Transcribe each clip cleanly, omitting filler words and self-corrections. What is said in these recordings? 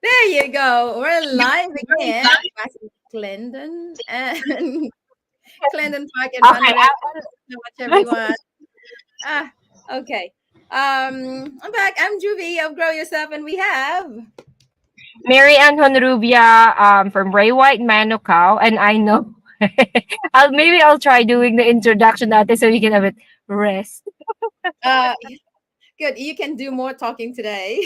There you go. We're live again. Back in Clinton and Clinton Park in Okay, Manila. Thank you so much, everyone. Ah, okay. I'm back. I'm Juvie of Grow Yourself, and we have. Mary Ann Honrubia from Ray White Manukau, and I know I'll try doing the introduction natin so we can have it rest. Uh, Good. You can do more talking today.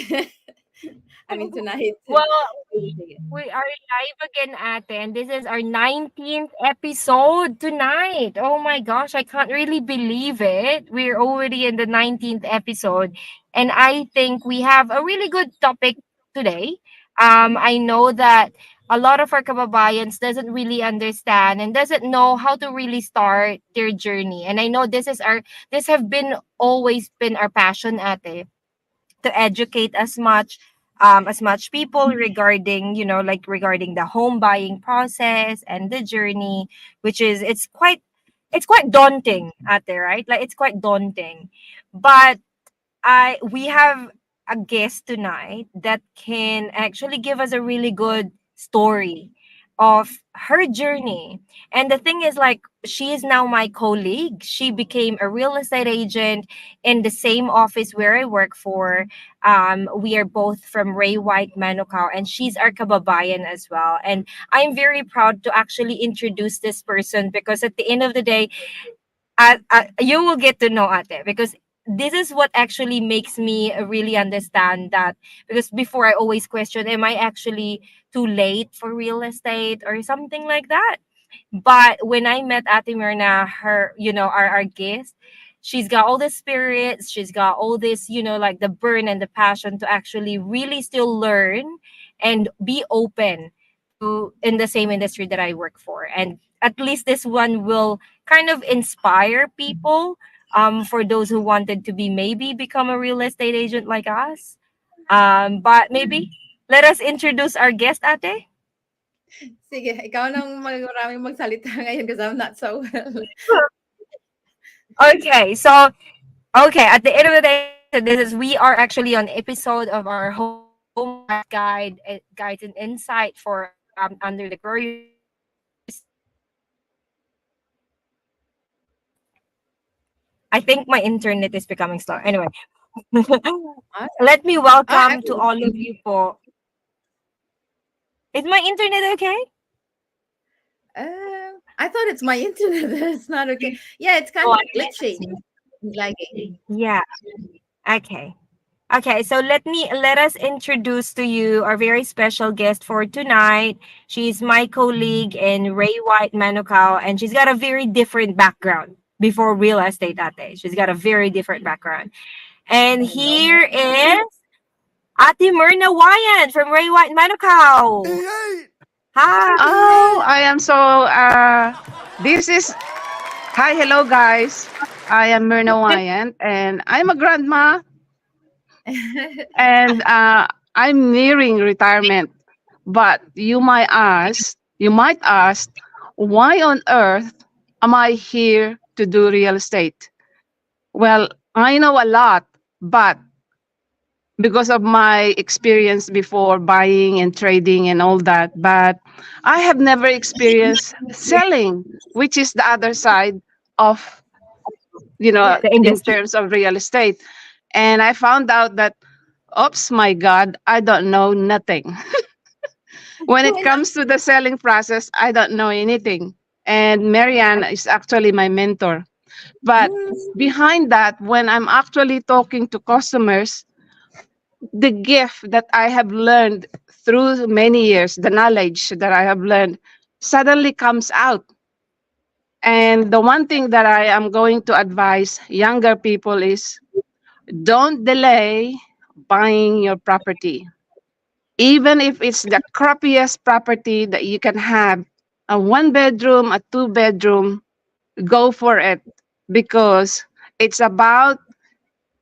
I mean tonight. Well, we are live again, ate, and this is our 19th episode tonight. Oh my gosh, I can't really believe it. We're already in the 19th episode, and I think we have a really good topic today. I know that a lot of our kababayans doesn't really understand and doesn't know how to really start their journey. And I know this have been always been our passion, ate, to educate as much people regarding, like regarding the home buying process and the journey, which is it's quite daunting out there, right? Like it's quite daunting. But I we have a guest tonight that can actually give us a really good story of her journey. And the thing is, like, she is now my colleague. She became a real estate agent in the same office where I work for. We are both from Ray White Manukau, and she's our kababayan as well. And I'm very proud to actually introduce this person because at the end of the day, you will get to know ate, because this is what actually makes me really understand that, because before I always question, am I actually too late for real estate or something like that? But when I met Ate Myrna, her, our guest, she's got all the spirits, she's got all this, like the burn and the passion to actually really still learn and be open to in the same industry that I work for. And at least this one will kind of inspire people, for those who wanted to be maybe become a real estate agent like us. But maybe let us introduce our guest, Ate. Sige, ikaw nang maraming magsalita ngayon because I'm not so well. Okay, so okay, at the end of the day, so this is we are actually on episode of our home buying guide, guides and insight for under the Grow Yourself series. I think my internet is becoming slow. Anyway, Ah, let me I'm welcome to all of you po. Is my internet okay? I thought it's my internet that's not okay. Yeah, it's kind Oh, of glitchy, lagging. yeah. Okay. Okay, so let us introduce to you our very special guest for tonight. She's my colleague in Ray White Manukau, and she's got a very different background before real estate ate. She's got a very different background. And No here more. is Ate Myrna Wyatt from Ray White Manukau. Oh, Hi. I am so this is hi, hello guys. I am Myrna Wyant and I'm a grandma and I'm nearing retirement. But you might ask, why on earth am I here to do real estate? Well, I know a lot, but because of my experience before buying and trading and all that, but I have never experienced selling, which is the other side of, The in industry. terms of real estate. And I found out that, oops, my God, I don't know nothing. When it comes to the selling process, I don't know anything. And Marianne is actually my mentor. But behind that, when I'm actually talking to customers, the gift that I have learned through many years, the knowledge that I have learned suddenly comes out. And the one thing that I am going to advise younger people is don't delay buying your property. Even if it's the crappiest property that you can have, a one bedroom, a two bedroom, go for it because it's about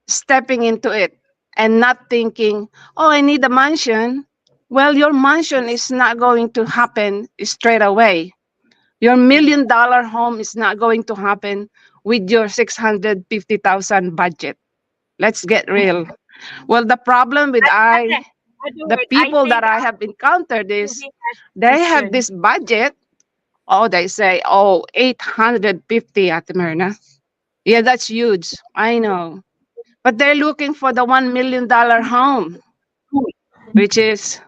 stepping into it and not thinking, oh, I need a mansion. Well, your mansion is not going to happen straight away. Your $1 million home is not going to happen with your 650,000 budget. Let's get real. Well, the problem with Ate, the wait, I people that think I have encountered is Juby has a they have question. this budget. Oh, they say, oh, 850 at Myrna. Yeah, that's huge. I know. But they're looking for the $1 million home, which is,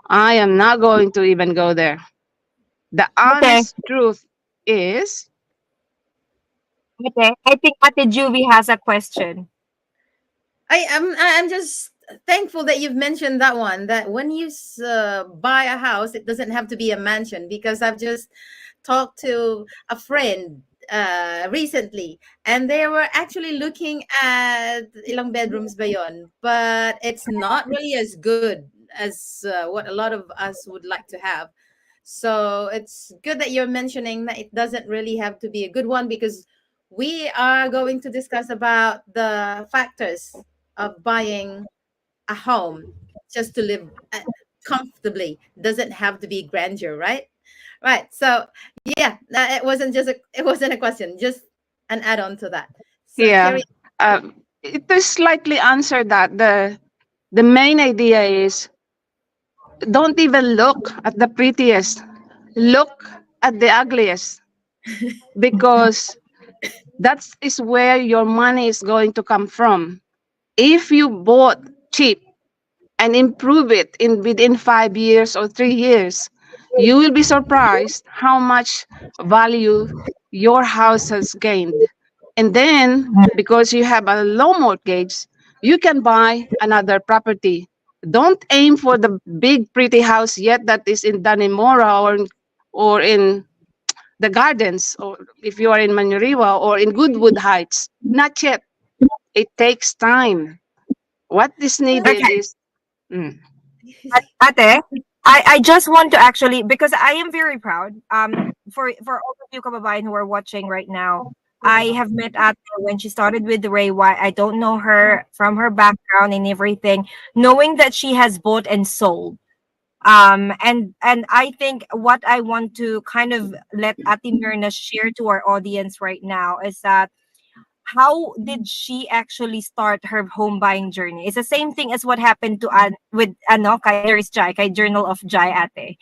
I am not going to even go there. The Okay, honest truth is, okay. I think Ate Juby has a question. I'm just thankful that you've mentioned that one. That when you buy a house, it doesn't have to be a mansion, because I've just talked to a friend recently, and they were actually looking at ilang bedrooms ba yon, but it's not really as good as what a lot of us would like to have. So it's good that you're mentioning that it doesn't really have to be a good one, because we are going to discuss about the factors of buying a home just to live comfortably. Doesn't have to be grandeur, right? Right. So yeah, it wasn't a question, just an add-on to that. So yeah, carry. it is slightly answered that. The main idea is, don't even look at the prettiest. Look at the ugliest, because that is where your money is going to come from. If you bought cheap and improve it in within 5 years or 3 years, you will be surprised how much value your house has gained. And then, because you have a low mortgage, you can buy another property. Don't aim for the big pretty house yet that is in Danimora, or in the gardens, or if you are in Manuriwa or in Goodwood Heights. Not yet. It takes time. What is needed Okay, is, mm, Ate, I just want to actually, because I am very proud. For all of you kababayan who are watching right now, I have met Ate when she started with Ray White. I don't know her from her background and everything. Knowing that she has bought and sold. And I think what I want to kind of let Ate Myrna share to our audience right now is that how did she actually start her home buying journey? It's the same thing as what happened to with ano kay Nurse Jai, kay Journal of Jai Ate.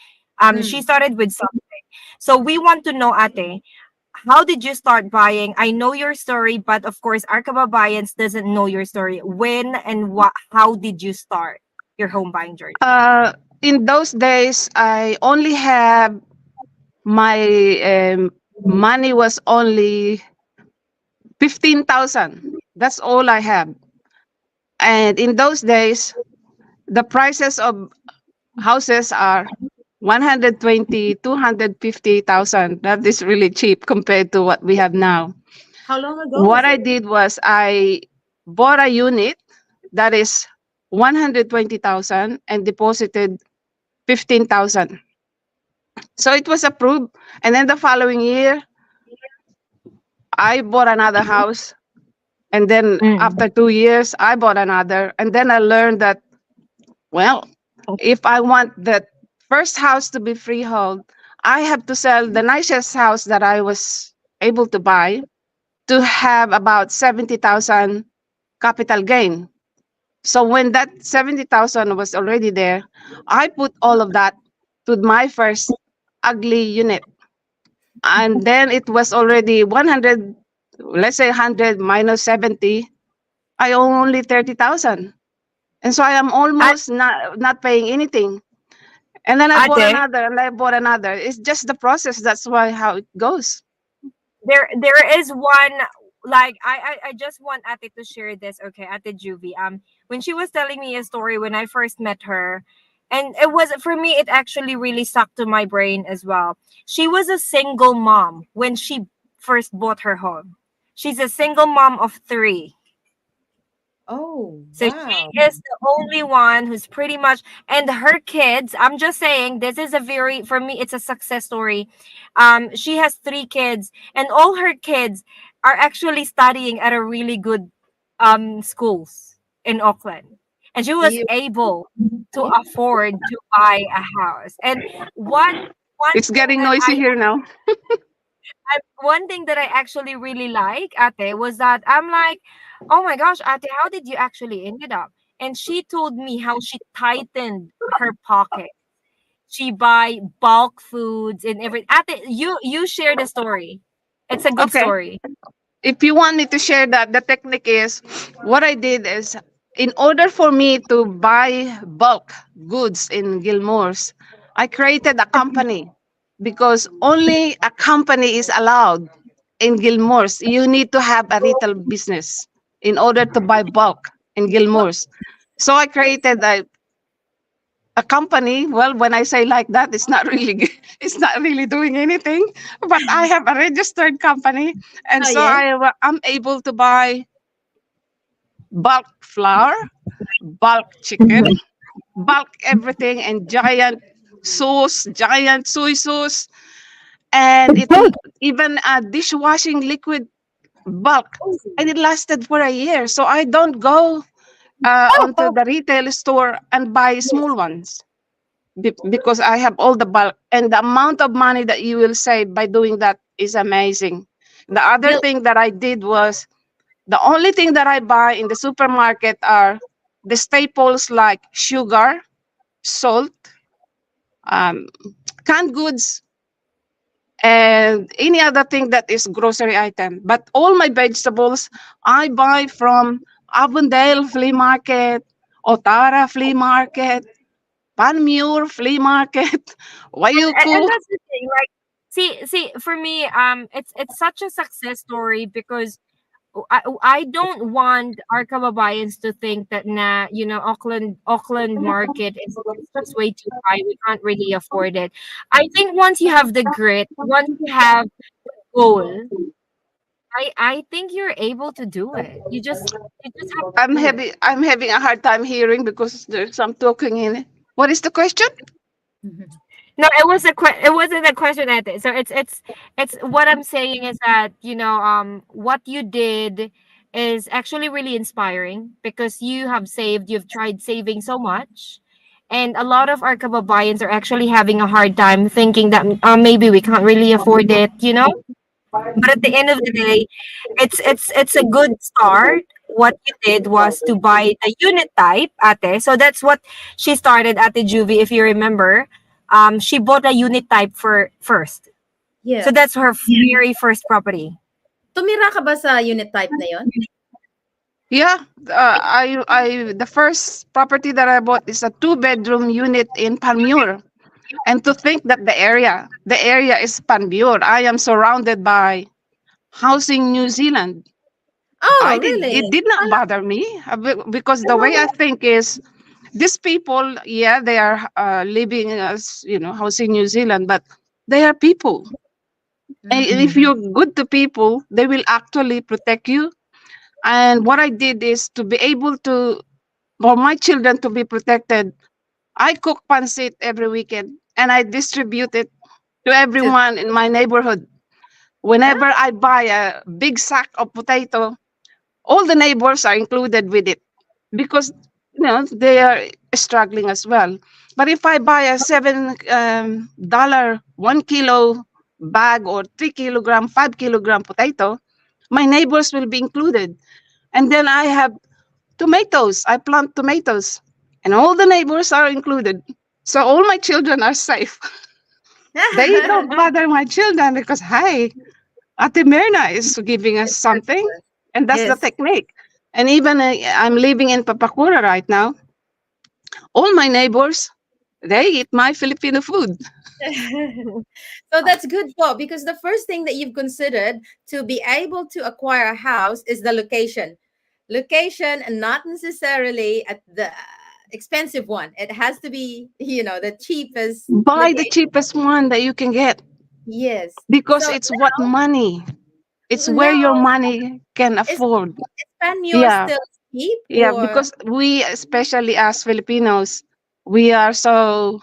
She Mm. started with something. So we want to know, Ate, how did you start buying? I know your story, but of course our kababayans doesn't know your story. When and what how did you start your home buying journey? uh, in those days, I only have my money was only 15,000. That's all I have. And in those days, the prices of houses are 120, 250,000. That is really cheap compared to what we have now. How long ago What was I it? did was I bought a unit that is 120,000 and deposited 15,000. So it was approved. And then the following year, I bought another house. And then Mm. after 2 years, I bought another. And then I learned that, well, if I want the first house to be freehold, I have to sell the nicest house that I was able to buy to have about 70,000 capital gain. So when that 70,000 was already there, I put all of that to my first ugly unit. And then it was already 100, let's say 100 minus 70, I owe only 30,000. And so I am At, almost not paying anything. And then I bought Ate, another and I bought another. It's just the process. That's why how it goes. there is one, like I just want Ate to share this. Okay, Ate Juvie. When she was telling me a story when I first met her, and it was for me, it actually really stuck to my brain as well. She was a single mom when she first bought her home. She's a single mom of three. Oh, So wow. she is the only one who's pretty much, and her kids. I'm just saying, this is a very, for me, it's a success story. She has three kids, and all her kids are actually studying at a really good schools in Auckland, and she was You. able to afford to buy a house. And one It's thing getting that noisy here now. one thing that I actually really like, Ate, was that I'm like, oh my gosh, Ate, how did you actually ended up? And she told me how she tightened her pocket. She buy bulk foods and everything. Ate, you share the story. It's a good Okay. story. If you want me to share that, the technique is what I did is in order for me to buy bulk goods in Gilmore's, I created a company because only a company is allowed in Gilmore's. You need to have a retail business in order to buy bulk in Well, Gilmore's. So I created a company. Well, when I say like that, it's not really it's not really doing anything, but I have a registered company, and oh so yes. I'm able to buy bulk flour, bulk chicken, Mhm. bulk everything, and giant sauce, giant soy sauce, and even a dishwashing liquid bulk, and it lasted for a year. So I don't go onto the retail store and buy small Yes. ones. Because I have all the bulk, and the amount of money that you will save by doing that is amazing. The other Bill, thing that I did was the only thing that I buy in the supermarket are the staples like sugar, salt, um, canned goods, and any other thing that is grocery item. But all my vegetables I buy from Avondale Flea Market, Otara Flea Market, Panmure Flea Market, And Wayuku. that's the thing. Like, see, for me, it's such a success story because I don't want our kababayans to think that Auckland market is just way too high. We can't really afford it. I think once you have the grit, once you have goal, I think you're able to do it. You just have to do it. I'm having a hard time hearing because there's some talking in it. What is the question? mhm. No, it wasn't a question at it. So it's what I'm saying is that, what you did is actually really inspiring because you've tried saving so much. And a lot of our kababayans are actually having a hard time thinking that maybe we can't really afford it. But at the end of the day, it's a good start. What you did was to buy the unit type, ate. So that's what she started, Ate Juvie, if you remember. She bought a unit type for first. So Yeah. that's her very first property. Tumira ka ba sa unit type na yon? Yeah, the first property that I bought is a two-bedroom unit in Panmure. And to think that the area is Panmure. I am surrounded by housing New Zealand. Oh, really? It did not bother me because the way I think is these people, yeah, they are living as, housing New Zealand, but they are people. And if Mm. you're good to people, they will actually protect you. And what I did is to be able to, for my children to be protected, I cook pancit every weekend and I distribute it to To, everyone in my neighborhood. Whenever ah, I buy a big sack of potato, all the neighbors are included with it because they are struggling as well. But if I buy a $7 $1 kilo bag or 3 kilogram, 5 kilogram potato, my neighbors will be included. And then I have tomatoes. I plant tomatoes, and all the neighbors are included. So all my children are safe. They don't bother my children because, hi, Ate Myrna is giving us something, and that's the yes. technique. And even I'm living in Papakura right now. All my neighbors, they eat my Filipino food. So that's good po because the first thing that you've considered to be able to acquire a house is the location. Location and not necessarily at the expensive one. It has to be, the cheapest Buy the location. cheapest one that you can get Yes. because So it's what money. It's where now your money can is afford. Panmure Yeah, still cheap yeah, or because we, especially as Filipinos, we are so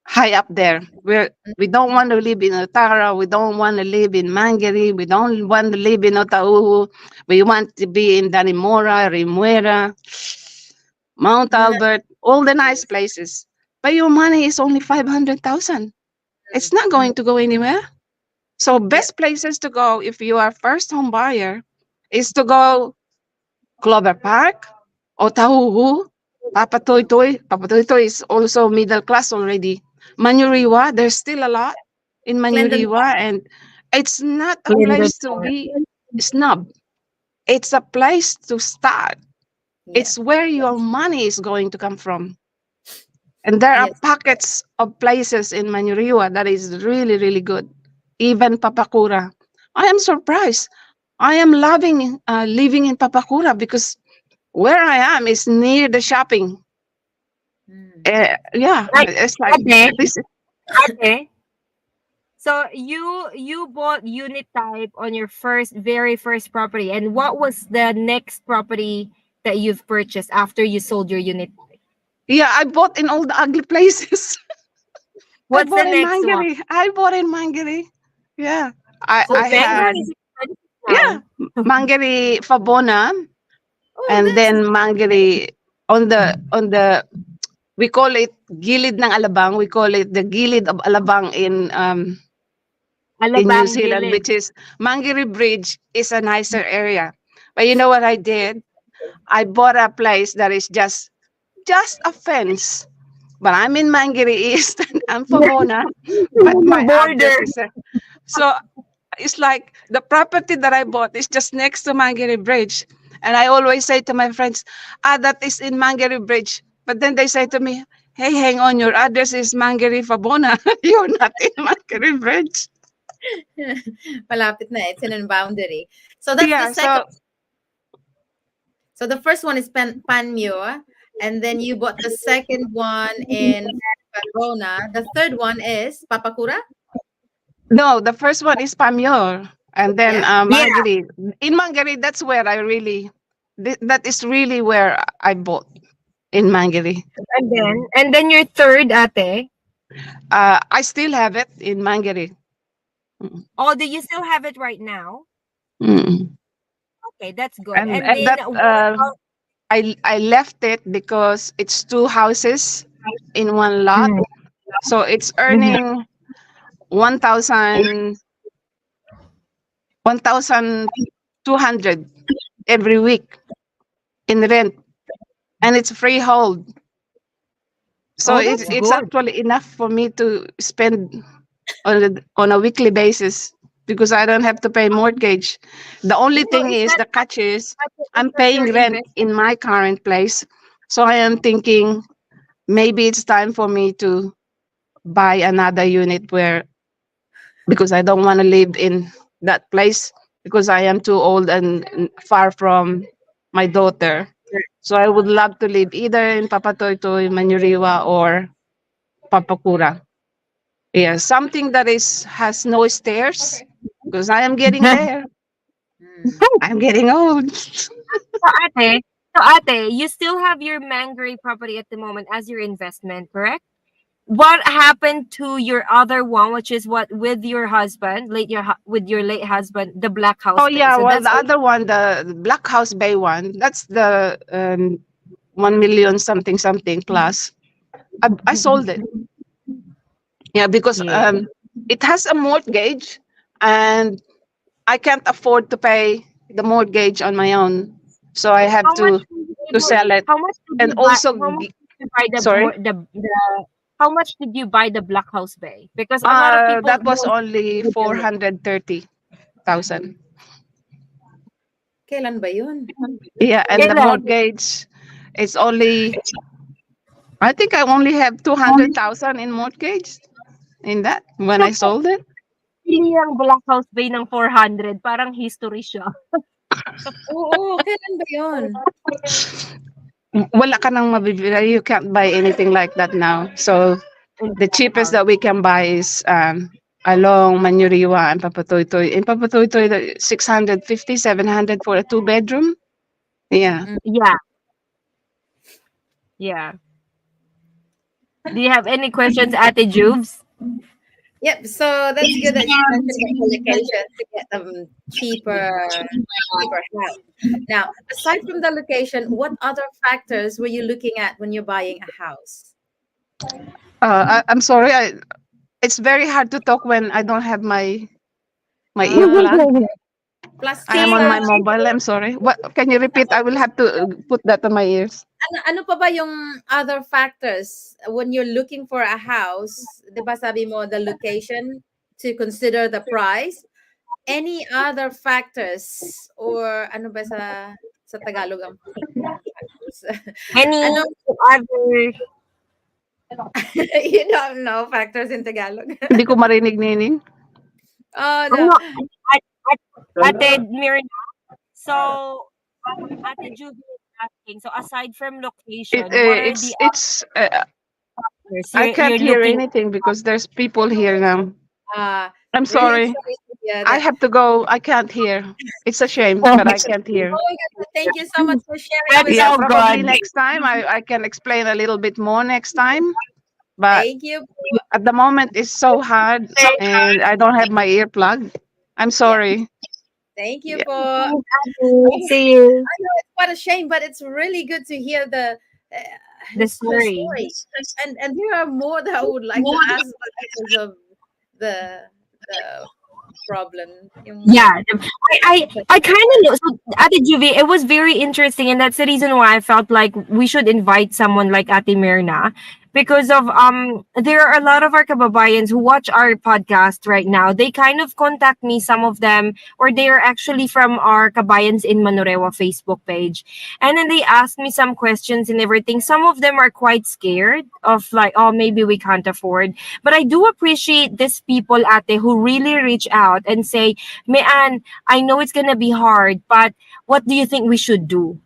high up there. We don't want to live in Otara. We don't want to live in Mangere. We don't want to live in Otahu. We want to be in Danimora, Rimuera, Mount Mm, Albert, all the nice yes. places. But your money is only 500,000. It's not Mm, going to go anywhere. So Yep. best places to go if you are first home buyer is to go Clover Park, Otahuhu, Papatoytoy. Papatoytoy is also middle class already. Manuriwa, there's still a lot in Glendon Park. Manuriwa, and it's not a Linda place to Park. be snub. It's a place to start. Yeah. It's where your money is going to come from. And there are Yes. pockets of places in Manuriwa that is really, really good. Even Papakura. I am surprised. I am loving living in Papakura because where I am is near the shopping. Mm. Yeah, Like, it's like ate, this. ate. So you bought unit type on your very first property, and what was the next property that you've purchased after you sold your unit? Yeah, I bought in all the ugly places. I What's the bought in next one? Mangere. I bought in Mangere. Yeah, Oh, I Bengal had is expensive yeah now. Mangere Fabona, Oh, and that's then Mangere on the we call it Gilid ng Alabang. We call it the Gilid of Alabang in New Alabang Zealand, Gilid. which is Mangere Bridge is a nicer area. But you know what I did? I bought a place that is just a fence. But I'm in Mangere East and I'm Fabona, but The my address border. is so it's like the property that I bought is just next to Mangere Bridge. And I always say to my friends, that is in Mangere Bridge. But then they say to me, hey, hang on, your address is Mangere Fabona. You're not in Mangere Bridge. malapit na. It's in a boundary. So that's the Yeah, second. so So the first one is Panmure, and then you bought the second one in Verona. The third one is Papakura. no, the first one is Pamyor. And then Yeah. Yeah, Mangere. In Mangere, that's where I really, that is really where I bought in Mangere. and then your third, ate. I still have it in Mangere. Mm. Oh, do you still have it right now? Mm. Okay, that's good. And And and then that what about I left it because it's two houses in one lot, mm, so it's mhm. earning 1,000 1,200 every week in rent, and it's freehold. So Oh, it's that's it's good. actually enough for me to spend on a weekly basis because I don't have to pay mortgage. The only So thing is is that the catch is I'm your paying rent investment? in my current place. So I am thinking maybe it's time for me to buy another unit where because I don't want to live in that place because I am too old and far from my daughter. So I would love to live either in Papatoytoy, Manuriwa, or Papakura. Yeah, something that is has no stairs because I am getting there. Hmm. I'm getting old. So ate, you still have your Mangere property at the moment as your investment, correct? What happened to your other one, which is what with your husband, with your late husband, the Black Oh House Bay? yeah, So well that's the other one, the Black House Bay one, that's the 1 million something something plus. I sold it. Yeah, because yeah. it has a mortgage, and I can't afford to pay the mortgage on my own, so I have How much to were you to able? sell it. How much did And you buy? also, How much did you buy sorry, how much did you buy the Black House Bay? Because a lot of people that was don't only consider it. 430,000. Kailan ba yun? Yeah, and the Kailan? mortgage is only, I think I only have 200,000 in mortgage in that when I sold it. Pili ang Black House Bay ng 400, parang history siya. Oo, kailan ba yun? Wala ka nang mabibili. You can't buy anything like that now. So In the Black cheapest House. that we can buy is along Manuriwa and Papatoytoy. In Papatoytoy, 650, 700 for a two-bedroom. Yeah. Mm. Yeah, yeah. Do you have any questions, Ate Jubes? Yep. So that's good that you mentioned about the location to get cheaper house. Now, aside from the location, what other factors were you looking at when you're buying a house? I'm sorry. It's very hard to talk when I don't have my My Uh, earplug. plus I plus am on my Same. mobile. I'm sorry. What can you repeat? I will have to put that on my ears. ano pa ba yung other factors when you're looking for a house? 'Di ba sabi mo the location to consider the price? Any other factors or ano ba sa Tagalog ang factors? Any Ano other you don't know factors in Tagalog? Hindi ko marinig, Nining. Oh no. ano, at, at, Ate Mirna, so Ate Judy is asking, so aside from location, what are the It's others I can't you're hear looking anything because there's people here now. Uh, I'm really sorry. sorry to hear I that. have to go. I can't hear. It's a shame, for? but I can't hear. Oh my God, thank you so much for sharing That's with Yeah, us. so probably good. next time I can explain a little bit more next time. But Thank you. at the moment it's so hard and I don't have my earplug. I'm Yeah, sorry. thank you Yeah. po. See you. I know it's quite a shame, but it's really good to hear The her story. story. And there are more that I would like to ask, but because of the the problem. Yeah, I kind of know. So Ate Juvie, it was very interesting, and that's the reason why I felt like we should invite someone like Ate Mirna, because of there are a lot of our kababayans who watch our podcast right now. They kind of contact me, some of them, or they are actually from our Kabayans in Manorewa Facebook page, and then they ask me some questions and everything. Some of them are quite scared of like, oh, maybe we can't afford, but I do appreciate these people, Ate, who really reach out and say, Mian, I know it's gonna be hard, but what do you think we should do?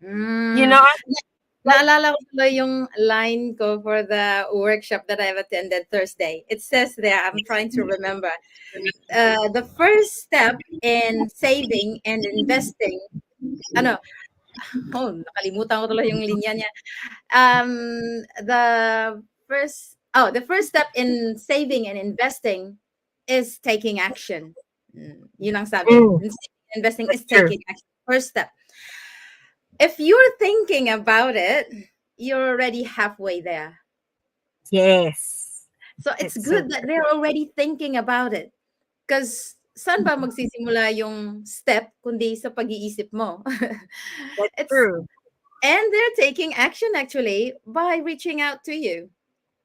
You Mm. know? Like, Naalala ko tuloy yung line ko for the workshop that I've attended Thursday. It says there, I'm trying to remember, the first step in saving and investing, ano, oh, nakalimutan ko tuloy yung linya niya. The first step in saving and investing is taking action. Yun ang sabi. mm, In saving and investing is that's true. taking action. First step. If you're thinking about it, you're already halfway there. Yes. So it's It's so good that they're already thinking about it. Because saan ba magsisimula yung step kundi sa pag-iisip mo? that's it's true. and they're taking action actually by reaching out to you.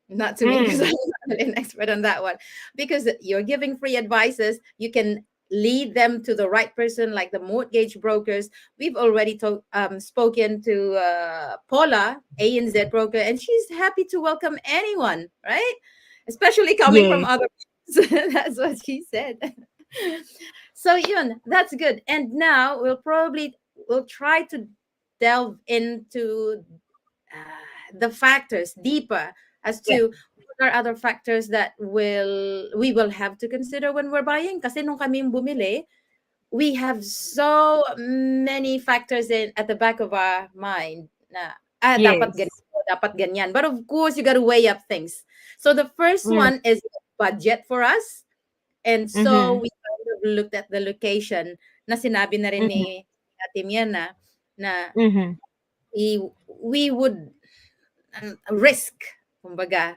Not to me because Mm, I'm not an expert on that one. Because you're giving free advices, you can lead them to the right person, like the mortgage brokers. We've already spoken to Paula, ANZ broker, and she's happy to welcome anyone, right? Especially coming from yes. other. That's what she said. So yun, that's good. And now we'll try to delve into the factors deeper as Yeah. to what are other factors that we will have to consider when we're buying. Kasi nung kami bumili, we have so many factors in at the back of our mind na dapat Yes. ganito, dapat ganyan. But of course, you got to weigh up things. So the first Mm, one is budget for us. And so mm-hmm, we kind of looked at the location na sinabi na rin mm-hmm, ni Ate Miana na mm-hmm. we would risk, kumbaga,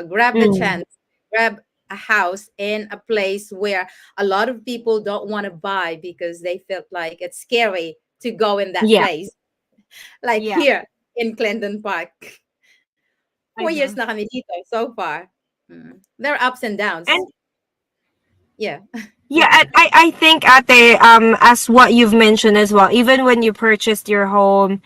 grab the Mm, chance, grab a house in a place where a lot of people don't want to buy because they felt like it's scary to go in that yeah. place. Like Yeah. here in Clendon Park. 4 years Uh-huh. na kami dito so far. There are ups and downs. And Yeah. yeah, I think Ate, as what you've mentioned as well, even when you purchased your home,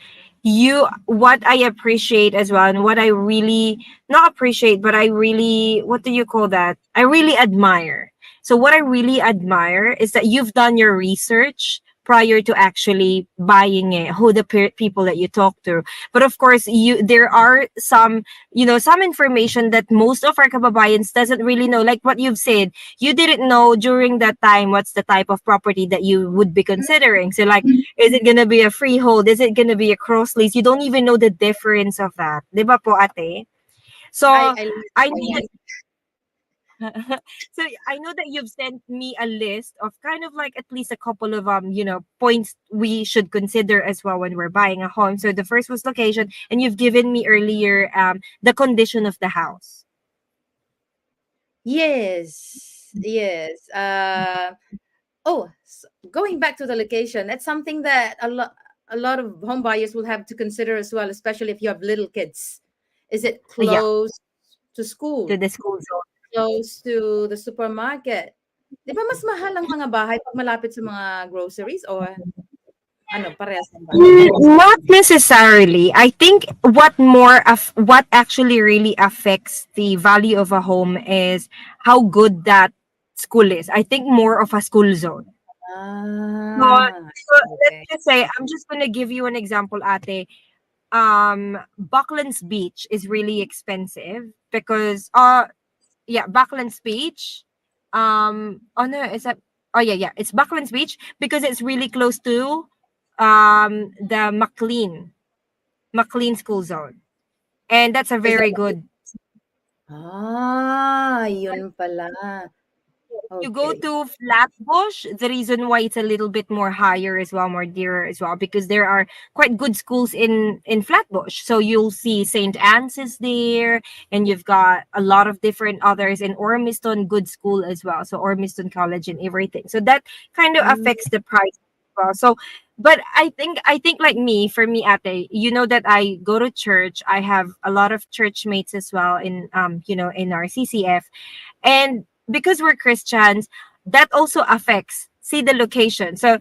you what I appreciate as well, and what I really not appreciate, but I really, what do you call that? I really admire. So what I really admire is that you've done your research prior to actually buying it, who the people that you talk to. But of course, you there are some, some information that most of our kababayans doesn't really know, like what you've said, you didn't know during that time what's the type of property that you would be considering. So like, is it gonna be a freehold? Is it gonna be a cross lease? You don't even know the difference of that. Di ba po, ate? So I I know know that. that so I know that you've sent me a list of kind of like at least a couple of points we should consider as well when we're buying a home. So the first was location, and you've given me earlier the condition of the house. Yes. yes. Oh, going back to the location, that's something that a lot of home buyers will have to consider as well, especially if you have little kids. Is it Yeah, close to to school? the school zone. Close to the supermarket? 'Di ba mas mahal ang mga bahay 'pag malapit sa mga groceries or ano, parehas lang ba? Not necessarily. I think what actually really affects the value of a home is how good that school is. I think more of a school zone. So, Ah, let's okay. just say I'm just gonna give you an example, Ate. Buckland's Beach is really expensive because yeah, Buckland's Beach. Oh no, is that oh yeah, yeah, it's Buckland's Beach because it's really close to the McLean school zone. And that's a Is very that good. yun pala. You go Okay. to Flatbush, the reason why it's a little bit more higher as well, more dearer as well, because there are quite good schools in Flatbush. So you'll see St. Anne's is there, and you've got a lot of different others in Ormiston, good school as well. So Ormiston College and everything. So that kind of Mm, affects the price as well. So, but I think like me, for me, Ate, you know that I go to church. I have a lot of church mates as well in in our CCF, and because we're Christians, that also affects see the location. So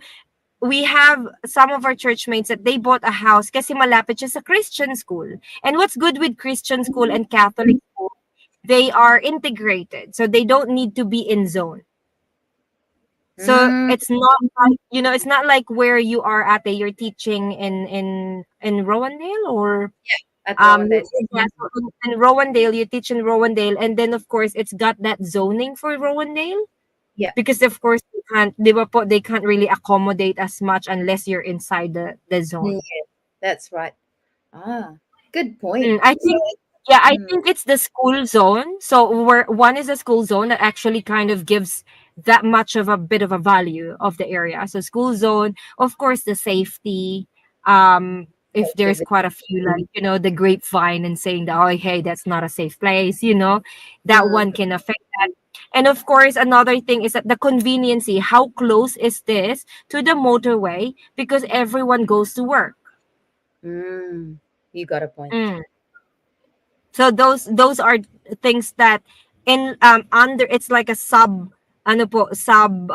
we have some of our church mates that they bought a house kasi malapit siya sa Christian school. And what's good with Christian school and Catholic school, they are integrated. So they don't need to be in zone. So mm, it's not like, it's not like where you are at you're teaching in Rowandale or at Rowandale. yeah, so in Rowandale, you teach in Rowandale, and then of course it's got that zoning for Rowandale. Yeah. Because of course they can't really accommodate as much unless you're inside the Mm, zone. yeah, that's right. Ah, good point. I So, think yeah, I mm, think it's the school zone. So where one is a school zone that actually kind of gives that much of a bit of a value of the area. So school zone, of course, the safety. If there's activity. quite a few like the grapevine and saying that oh hey that's not a safe place, that Mm, one can affect that. And of course, another thing is that the conveniency. How close is this to the motorway? Because everyone goes to work. mm, you got a point. Mm. So those are things that in under it's like a ano po sub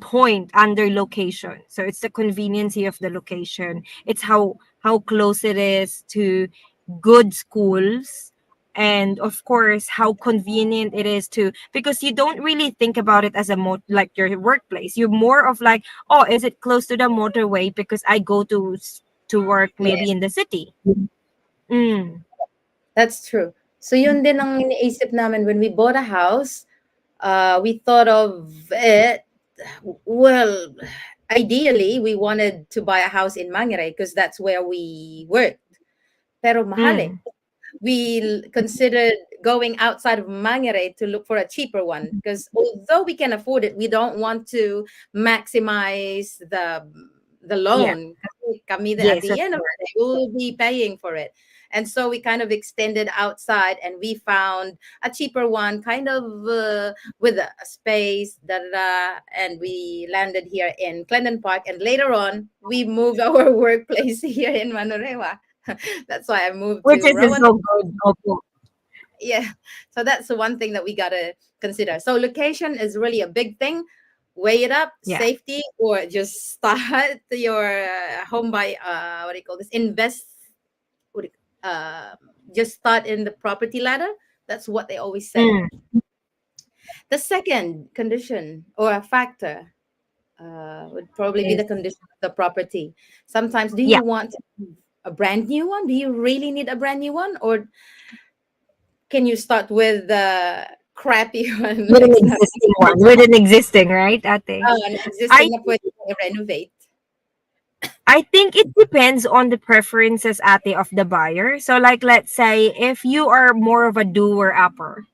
point under location. So it's the conveniency of the location. It's how close it is to good schools, and of course how convenient it is to because you don't really think about it as a like your workplace. You're more of like, oh, is it close to the motorway because I go to work maybe Yes, in the city. Mm. that's true. So yun din ang iniisip namin when we bought a house. We thought of it. Well, ideally, we wanted to buy a house in Mangere because that's where we worked. Pero mahal eh. Mm. We considered going outside of Mangere to look for a cheaper one because although we can afford it, we don't want to maximize the Yeah. loan. Kasi kami at Yes, the of end of course. the day, we'll be paying for it. And so we kind of extended outside and we found a cheaper one, kind of with a space, da, da, da, and we landed here in Clendon Park. And later on, we moved our workplace here in Manorewa. That's why I moved Which to is Rowan. so good. Opo. Yeah, so that's the one thing that we gotta consider. So location is really a big thing. Weigh it up, Yeah. safety, or just start your home by what do you call this? Invest. What do just start in the property ladder. That's what they always say. Mm. The second condition or a factor would probably be Is the condition of the property. Sometimes, do yeah, you want a brand new one? Do you really need a brand new one, or can you start with the crappy one with an like that? existing one. With an existing, right, Ate? An I existing na pwede mong renovate. I think it depends on the preferences, Ate, of the buyer. So like let's say if you are more of a doer upper,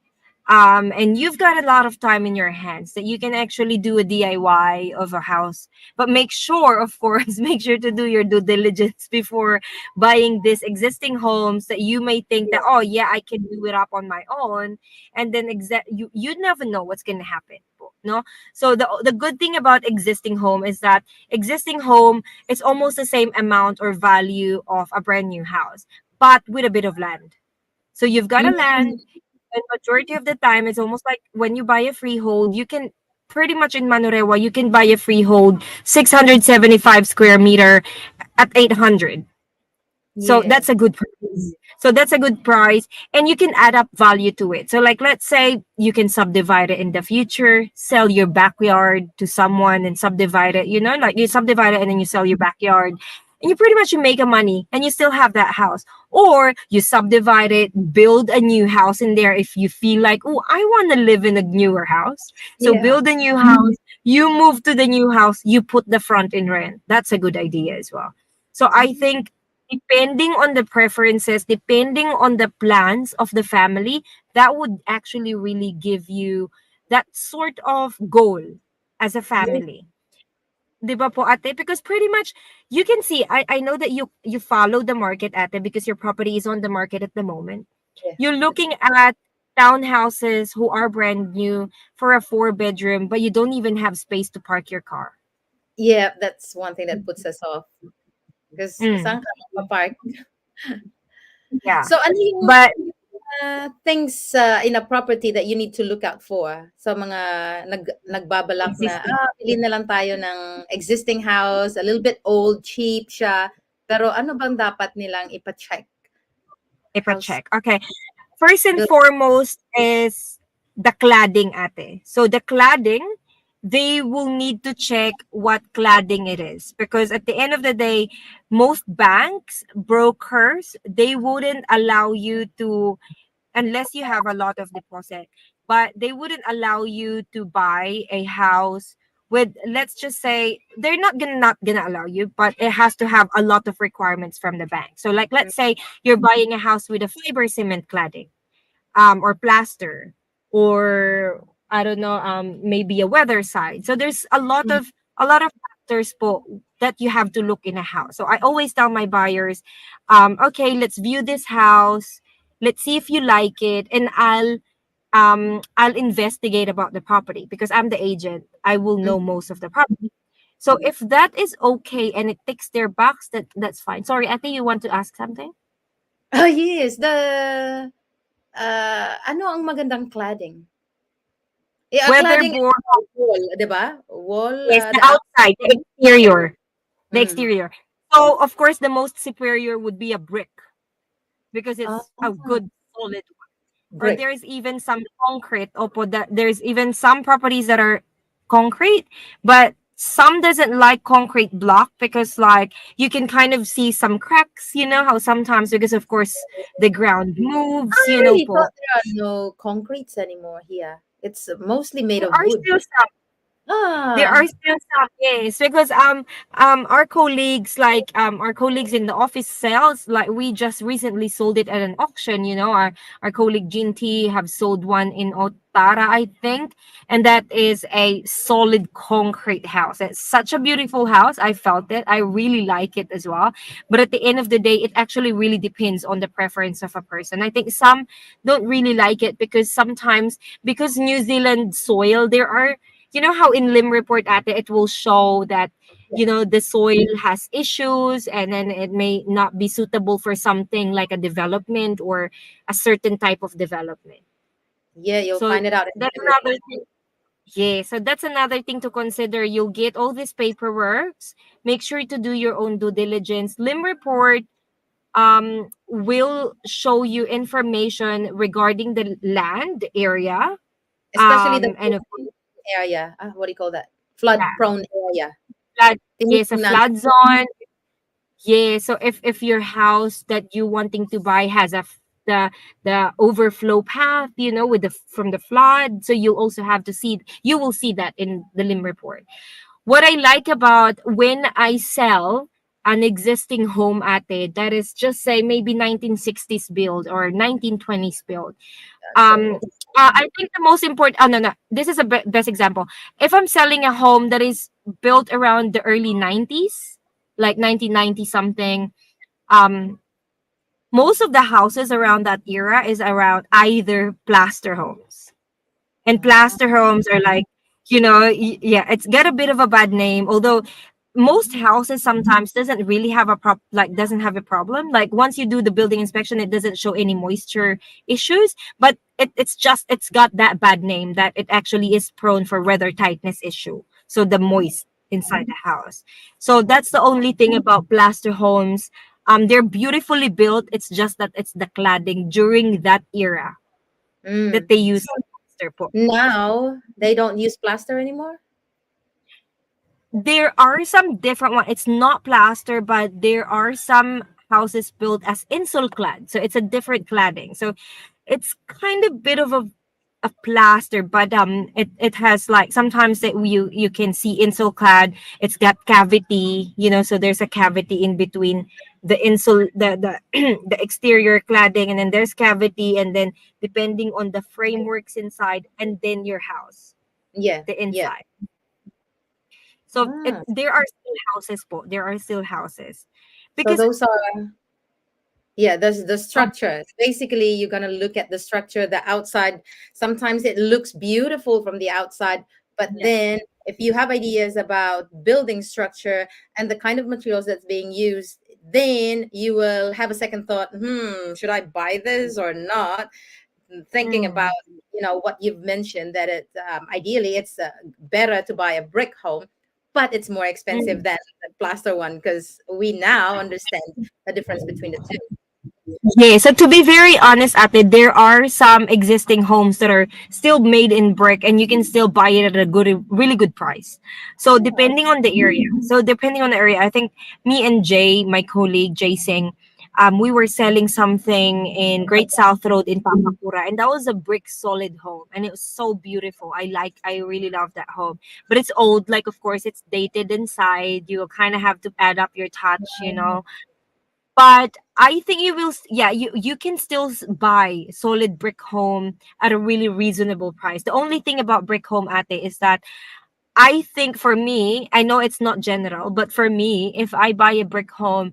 and you've got a lot of time in your hands, that you can actually do a DIY of a house. But make sure, of course, make sure to do your due diligence before buying these existing homes, that you may think that, oh yeah, I can do it up on my own, and then you never know what's going to happen. No, so the good thing about existing home is that existing home is almost the same amount or value of a brand new house, but with a bit of land. So you've got a Mm. land, and majority of the time, it's almost like when you buy a freehold, you can pretty much in Manurewa, you can buy a freehold 675 square meter at 800. So Yeah. that's a good price. So that's a good price, and you can add up value to it. So like, let's say you can subdivide it in the future, sell your backyard to someone and subdivide it, like you subdivide it and then you sell your backyard, and you pretty much you make a money and you still have that house. Or you subdivide it, build a new house in there if you feel like, oh, I want to live in a newer house. So Yeah. build a new house, you move to the new house, you put the front in rent. That's a good idea as well. So I think, depending on the preferences, depending on the plans of the family, that would actually really give you that sort of goal as a Yeah. family. 'Di ba po, ate? Because pretty much you can see, I know that you follow the market, ate, because your property is on the market at the moment. Yeah. You're looking at townhouses who are brand new for a four-bedroom, but you don't even have space to park your car. Yeah, that's one thing that puts us off because Mm, saan ka magpa-park? yeah. So ano yung But things in a property that you need to look out for sa mga nagbabalak na existing, bilhin na lang tayo ng existing house, a little bit old, cheap siya, pero ano bang dapat nilang ipa-check? if I House check. Okay. First and build. foremost is the cladding, ate. So the cladding, they will need to check what cladding it is, because at the end of the day, most banks, brokers, they wouldn't allow you to, unless you have a lot of deposit, but they wouldn't allow you to buy a house with, let's just say, they're not gonna allow you, but it has to have a lot of requirements from the bank. So like, let's say you're buying a house with a fiber cement cladding, or plaster, or I don't know, maybe a weather side. So there's a lot of factors po that you have to look in a house. So I always tell my buyers, okay, let's view this house, let's see if you like it, and I'll investigate about the property, because I'm the agent. I will Mm. know most of the property. So if that is okay and it ticks their box, that's fine. Sorry, I think you want to ask something. Oh, yes, ano ang magandang cladding? Cladding Weatherboard. wall, 'di ba? Wall, Yes, the the outside, the outside. exterior, the Mm. exterior. So of course, the most superior would be a brick, because Ah, it's a good solid one. Or brick. there's even some concrete. Opo, that there's even some properties that are concrete, but some doesn't like concrete block, because like you can kind of see some cracks. You know how sometimes, because of course the ground moves. I really Po. thought there are no concretes anymore here. It's mostly made There of are wood. still some. There are Ah, still some, yes, because our colleagues in the office sales, like we just recently sold it at an auction. Our colleague Jean T have sold one in Otara, I think, and that is a solid concrete house. It's such a beautiful house. I felt it. I really like it as well. But at the end of the day, it actually really depends on the preference of a person. I think some don't really like it, because sometimes, because New Zealand soil, there are, how in limb report at it will show that, the soil has issues, and then it may not be suitable for something like a development or a certain type of development. yeah, you'll So find it out in that's the report. another thing. Yeah, so that's another thing to consider. You'll get all these paperwork. Make sure to do your own due diligence. Limb report will show you information regarding the land area, Especially the and of course, flood area. What do you call that? Flood yeah, prone area. flood. Yes, a Tinitingnan. flood zone. Yeah, so if your house that you wanting to buy has the overflow path, with the from the flood, so you will see that in the limb report. What I like about when I sell an existing home ate that is just say maybe 1960s build or 1920s build. um So I think the most important, no, no, this is a best example. If I'm selling a home that is built around the early 90s, like 1990 something, um most of the houses around that era is around either plaster homes, and ah, plaster homes are like, yeah, it's got a bit of a bad name, although most houses sometimes doesn't really have a doesn't have a problem. Like once you do the building inspection, it doesn't show any moisture issues, but it's got that bad name that it actually is prone for weather tightness issue, so the moist inside the house. So that's the only thing about plaster homes. They're beautifully built, it's just that it's the cladding during that era that they use so plaster. now they don't use plaster anymore. There are some different one. It's not plaster, but there are some houses built as insul clad. So it's a different cladding. So it's kind of bit of a plaster, but it has like sometimes that you can see insul clad. It's got cavity, so there's a cavity in between the insul the the exterior cladding, and then there's cavity, and then depending on the frameworks inside, and then your house, Yeah, the yeah. inside. So Ah, there are still houses po. There are still houses. so Because those are, yeah, there's the um, structure. Basically, you're gonna look at the structure, the outside. Sometimes it looks beautiful from the outside, but yeah. then if you have ideas about building structure and the kind of materials that's being used, then you will have a second thought. Should I buy this or not? Thinking about Mm, what you've mentioned, that it ideally it's better to buy a brick home, but it's more expensive mm. than the plaster one, because we now understand the difference between the two. Yeah, so to be very honest, Ate, there are some existing homes that are still made in brick, and you can still buy it at a really good price. So Oh, depending on the area, I think me and Jay, my colleague Jay Singh, we were selling something in Great South Road in Pampapura, and that was a brick solid home, and it was so beautiful. I really love that home, but it's old. Like, of course, it's dated inside. You kind of have to add up your touch. But I think you will yeah, you can still buy solid brick home at a really reasonable price. The only thing about brick home, ate, is that I think for me, I know it's not general, but for me, if I buy a brick home,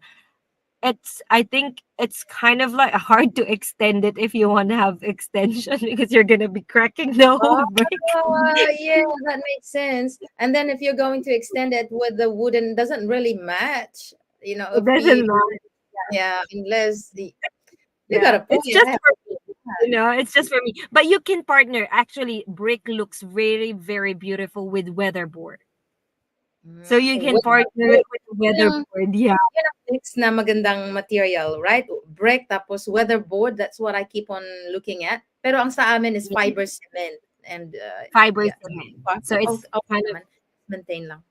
I think it's kind of like hard to extend it if you want to have extension because you're gonna be cracking the whole brick. yeah, that makes sense. And then if you're going to extend it with the wooden, doesn't really match. It If you, doesn't matter. yeah, unless you got Yeah, a point. it's just I have for me. It's just for me. But you can partner. Actually, brick looks very, very beautiful with weatherboard. So you can partner it weatherboard. with Yun weatherboard. Yeah, ang mix na magandang material, right? Brick tapos weatherboard. That's what I keep on looking at. Pero ang sa amin is yeah. fiber cement, and Fiber yeah, cement. So okay, it's okay kind of naman. Maintain lang.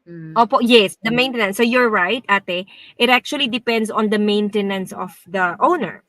Mm. yes, the maintenance. So you're right, ate. It actually depends on the maintenance of the owner.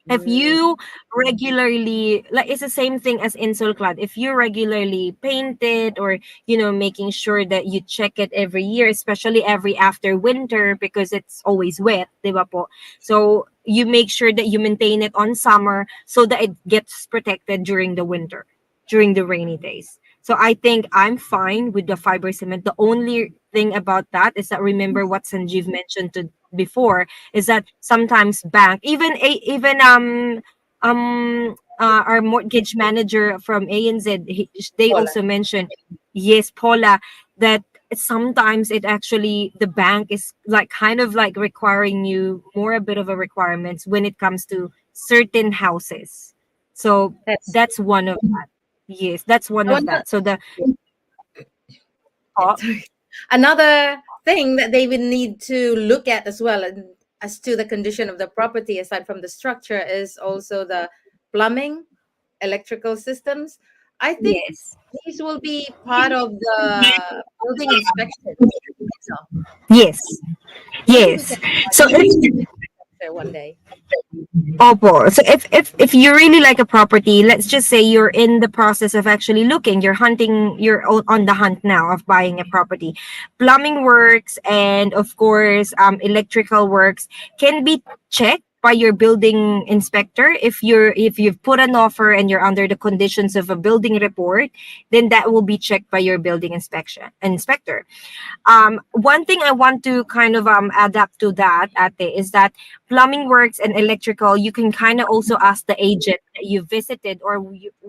If Mm. you regularly, like, it's the same thing as insole clad, if you regularly paint it, or making sure that you check it every year, especially every after winter, because it's always wet, di ba po? So you make sure that you maintain it on summer so that it gets protected during the winter, during the rainy days. So I think I'm fine with the fiber cement. The only thing about that is that, remember what Sanjeev mentioned before, is that sometimes bank, our mortgage manager from ANZ, they Wala. also mentioned, yes, Paula, that sometimes it actually, the bank is like kind of like requiring you more, a bit of a requirements when it comes to certain houses. So That's that's one of that. Yes, that's one I of wonder, that. So the yeah, oh, sorry. Another thing that they would need to look at as well, and as to the condition of the property, aside from the structure, is also the plumbing, electrical systems. I think yes. these will be part of the building inspection. Yes. Maybe we can Yes. start So doing it's there one day. Opo. So if you really like a property, let's just say you're in the process of actually looking, you're hunting, you're on the hunt now of buying a property. Plumbing works and of course electrical works can be checked by your building inspector. If you've put an offer and you're under the conditions of a building report, then that will be checked by your building inspection inspector. One thing I want to kind of adapt to that, Ate, is that plumbing works and electrical, you can kind of also ask the agent that you visited or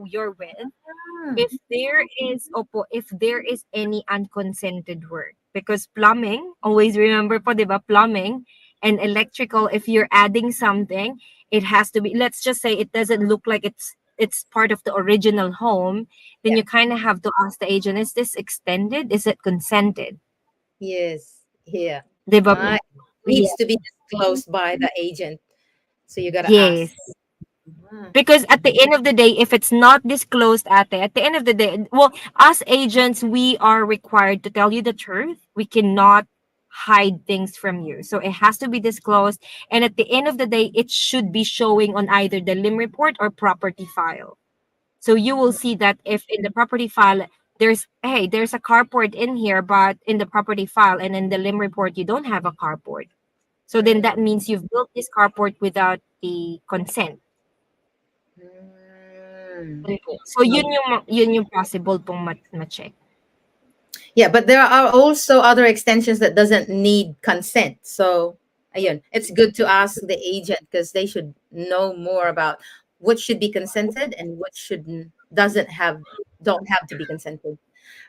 you're with Ah, if there is opo, if there is any unconsented work. Because plumbing, always remember po, di ba, plumbing and electrical, if you're adding something, it has to be, let's just say it doesn't look like it's part of the original home, then yeah. you kind of have to ask the agent, is this extended? Is it consented? Yes. Yeah. 'Di ba po? It needs Yeah. to be disclosed by the agent. So you gotta Yes. ask. Ah, Because at the end of the day, if it's not disclosed at the end of the day, well, us agents, we are required to tell you the truth. We cannot hide things from you. So it has to be disclosed. And at the end of the day, it should be showing on either the lim report or property file. So you will see that if in the property file, there's a carport in here, but in the property file and in the lim report, you don't have a carport. So then that mm, means you've built this carport without the consent. mm. So yun yung possible pong ma-check. Yeah, but there are also other extensions that doesn't need consent. So, ayun, it's good to ask the agent because they should know more about what should be consented and what should doesn't have don't have to be consented.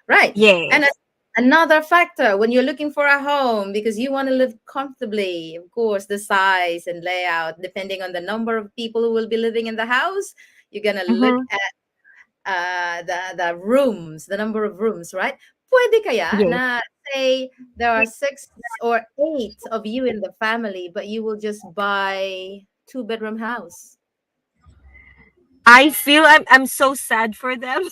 Right. And Yes. another factor when you're looking for a home because you want to live comfortably, of course, the size and layout, depending on the number of people who will be living in the house, you're gonna look Mm-hmm. at the rooms, the number of rooms, right? Pwede kaya Yes. na say there are 6 or 8 of you in the family, but you will just buy two-bedroom house. I feel I'm so sad for them.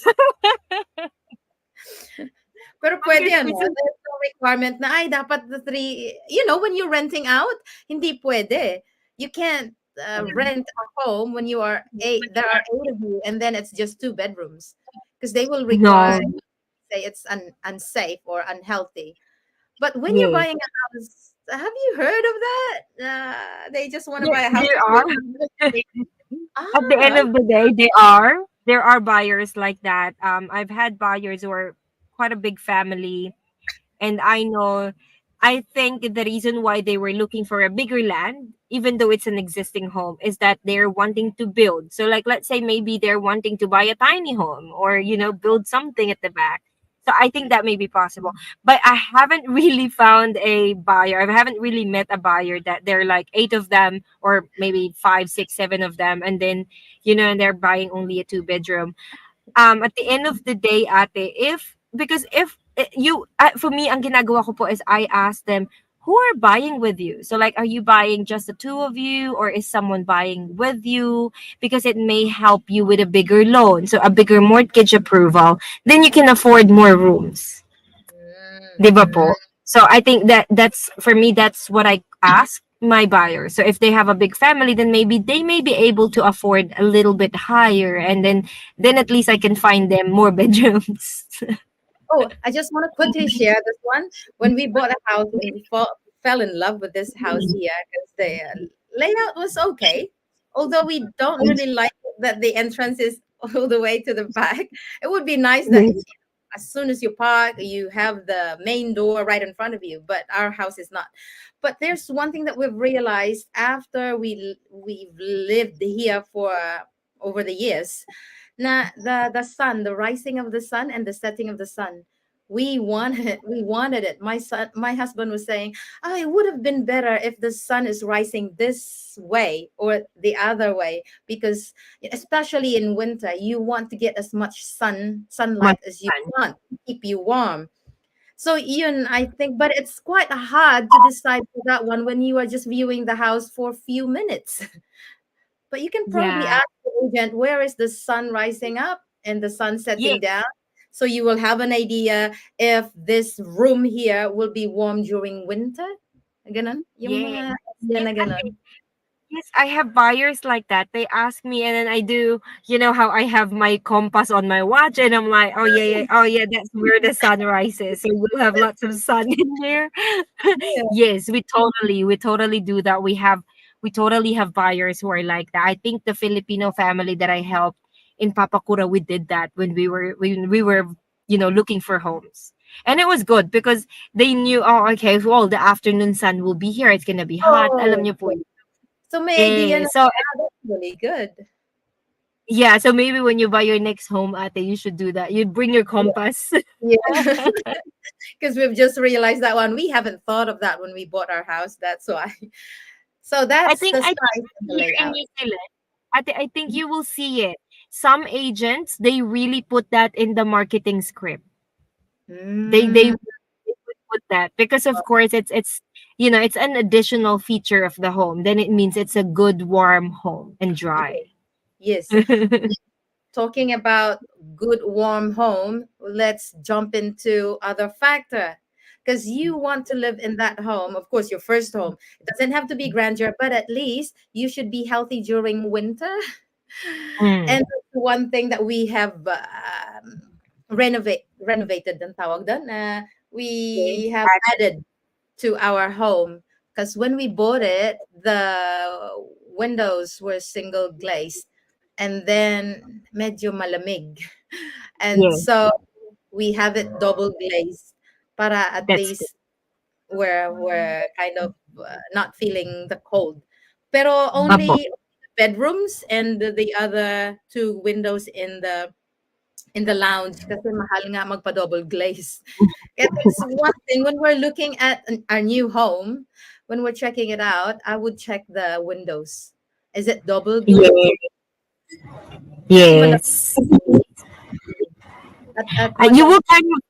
Pero pwede Because ano, this is there's no requirement na ay dapat the three, when you're renting out, hindi pwede. You can't rent a home when you are eight. There are 8 of you, and then it's just 2 bedrooms, because they will require no. say it's unsafe or unhealthy. But when you're Yes. buying a house, have you heard of that? They just want to buy a house. There are. At the end Ah, of the day, there are buyers like that. I've had buyers who are quite a big family. And I think the reason why they were looking for a bigger land, even though it's an existing home, is that they're wanting to build. So, like, let's say maybe they're wanting to buy a tiny home or, build something at the back. So, I think that may be possible. But I haven't really found a buyer. I haven't really met a buyer that they're like 8 of them or maybe five, six, 7 of them. And then, and they're buying only a 2 bedroom. At the end of the day, ate, if because if you for me ang ginagawa ko po is I ask them who are buying with you. So like, are you buying just the two of you or is someone buying with you? Because it may help you with a bigger loan, so a bigger mortgage approval, then you can afford more rooms. mm, 'Di ba po? So I think that's for me, that's what I ask my buyer. So if they have a big family, then maybe they may be able to afford a little bit higher, and then at least I can find them more bedrooms. oh, I just want to quickly share this one. When we bought a house, we fell in love with this house here because the layout was okay. Although we don't really like that the entrance is all the way to the back. It would be nice that Yes. as soon as you park, you have the main door right in front of you. But our house is not. But there's one thing that we've realized after we've lived here for over the years. Na the sun, the rising of the sun and the setting of the sun. We wanted it. My husband was saying, oh, it would have been better if the sun is rising this way or the other way, because especially in winter, you want to get as much Much sunlight as you fun. want to keep you warm. So Ian, I think, but it's quite hard to decide for that one when you are just viewing the house for a few minutes. But you can probably Yeah. ask the agent, where is the sun rising up and the sun Yeah. setting down? So you will have an idea if this room here will be warm during winter. Ganon. Yung Yeah. mga idea Yes, na ganon. Yes, I have buyers like that. They ask me, and then I do, you know, how I have my compass on my watch, and I'm like, oh yeah, yeah, oh yeah, that's where the sun rises. So we'll have lots of sun in here. Yeah. Yes, we totally do that. We totally have buyers who are like that. I think the Filipino family that I helped in Papakura, we did that when we were, looking for homes. And it was good because they knew, oh, okay, well, the afternoon sun will be here. It's gonna be hot. Alam Oh, niyo po. so may idea Yeah. na So that's really good. yeah, so maybe when you buy your next home, ate, you should do that. You'd bring your Yeah. compass. Yeah. Because we've just realized that one. We haven't thought of that when we bought our house. That's why. So I that's think the I think size and the here in layout. New Zealand, I think you will see it. Some agents, they really put that in the marketing script. They Mm, would put that because of course it's an additional feature of the home. Then it means it's a good warm home and yes. dry. Yes. Talking about good warm home, let's jump into other factor. Because you want to live in that home, of course, your first home. It doesn't have to be grandeur, but at least you should be healthy during winter. And Mm. that's one thing that we have renovated ng tawag doon, Okay. we have added to our home. Because when we bought it, the windows were single glazed and then medyo malamig. And Yeah, so we have it double glazed para at that's good. least we're kind of not feeling the cold. Pero Apo. only bedrooms and the other two windows in the lounge kasi mahal nga magpa-double glaze. Kaya that's one thing when we're looking at our new home, when we're checking it out, I would check the windows. Is it double glazed? Yeah. Kasi malamig Yes. at You madam. will kind of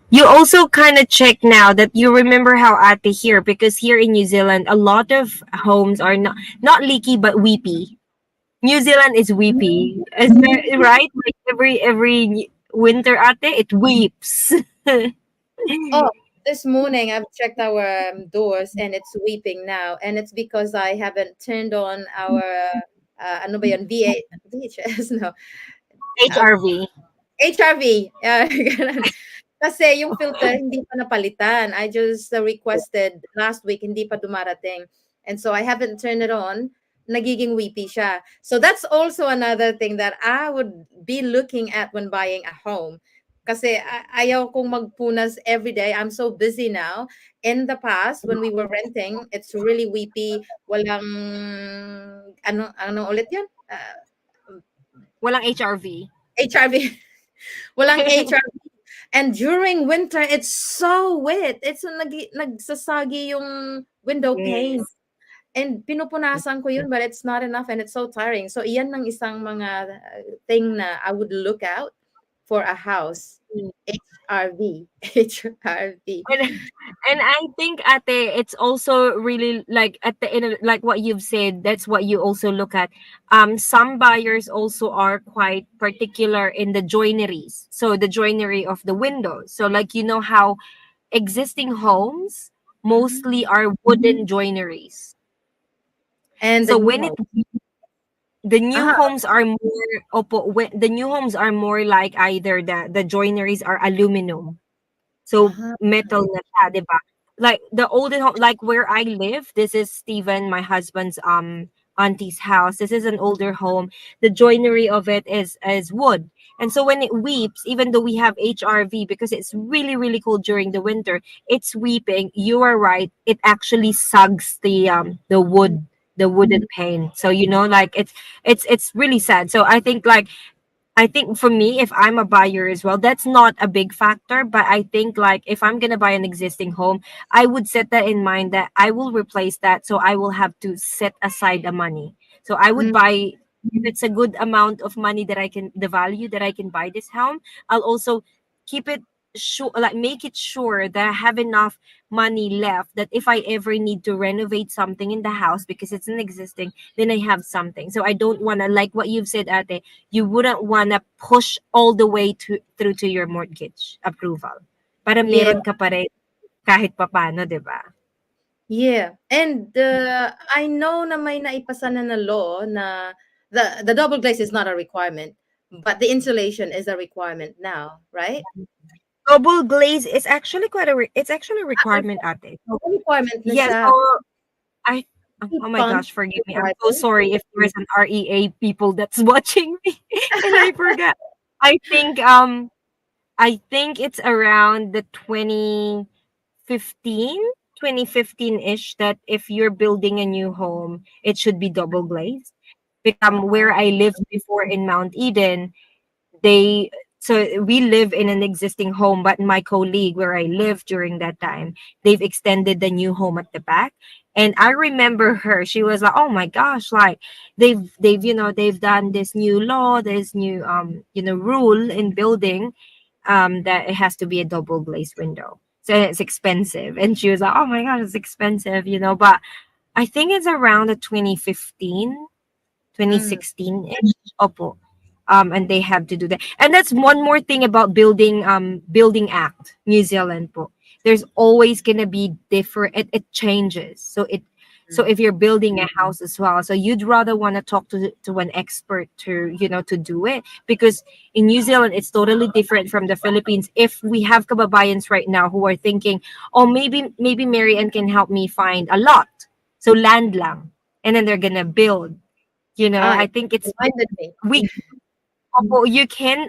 you also kind of check now that you remember how ate here, because here in New Zealand a lot of homes are not leaky but weepy. New Zealand is weepy, is there, right? Like every winter ate it weeps. Oh, this morning I've checked our doors and it's weeping now, and it's because I haven't turned on our ano ba yun? VHS no. Uh, HRV. HRV. Ganun. Kasi yung filter hindi pa napalitan. I just requested last week, hindi pa dumarating. And so I haven't turned it on. Nagiging weepy siya. So that's also another thing that I would be looking at when buying a home. Kasi ayaw kong magpunas every day. I'm so busy now. In the past, when we were renting, it's really weepy. Walang, ano ulit yun? Walang HRV. HRV. Walang HRV. And during winter, it's so wet. It's nagsasagi yung window pane. Yes. And pinupunasan ko yun, but it's not enough and it's so tiring. So iyan ng isang mga thing na I would look out for a house. HRV. HRV. And, and I think ate, it's also really like at the end of, like what you've said, that's what you also look at. Some buyers also are quite particular in the joineries. So the joinery of the windows. So like how existing homes mostly Ah. are wooden joineries. And the So new when it home. the new Ah, homes are more when the new homes are more like either the joineries are aluminum. So ah, metal na siya, 'di ba? Like the older home, like where I live, this is Steven, my husband's auntie's house. This is an older home. The joinery of it is wood. And so when it weeps, even though we have HRV, because it's really, really cold during the winter, it's weeping. You are right. It actually sugs the wood, the wooden pane. So like it's really sad. So I think for me, if I'm a buyer as well, that's not a big factor. But I think like if I'm gonna buy an existing home, I would set that in mind that I will replace that. So I will have to set aside the money. So I would mm, buy if it's a good amount of money that the value that I can buy this home. I'll also keep it sure, like make it sure that I have enough money left that if I ever need to renovate something in the house because it's an existing, then I have something. So I don't wanna, like what you've said, Ate, you wouldn't want to push all the way through to your mortgage approval. Para yeah. meron ka pa rin kahit papano, 'di ba? Yeah. And I know na may naipasa na law na the double glaze is not a requirement, but the insulation is a requirement now, right? Double glaze is actually it's actually a requirement ate. So, Requirement na yeah, siya. so I Heat oh my pump gosh, forgive me. I'm so requirement. sorry if there's an REA people that's watching me and I forgot. I think um I think it's around the 2015-ish that if you're building a new home, it should be double glazed. Where I lived before in Mount Eden, they so we live in an existing home, but my colleague where I lived during that time, they've extended the new home at the back. And I remember her, she was like, oh my gosh, like they've done this new law, this new rule in building, that it has to be a double glazed window. So it's expensive. And she was like, oh my god, it's expensive, but I think it's around the 2015, Mm. 2016-ish. Opo. And they have to do that. And that's one more thing about building act, New Zealand po. There's always gonna be different, it changes. So if you're building a house as well, so you'd rather want to talk to an expert to do it, because in New Zealand it's totally different from the Philippines. If we have kababayans right now who are thinking, oh, maybe Marian can help me find a lot. So land lang. And then they're gonna build. Ah, I it think it's reminded me. we Opo,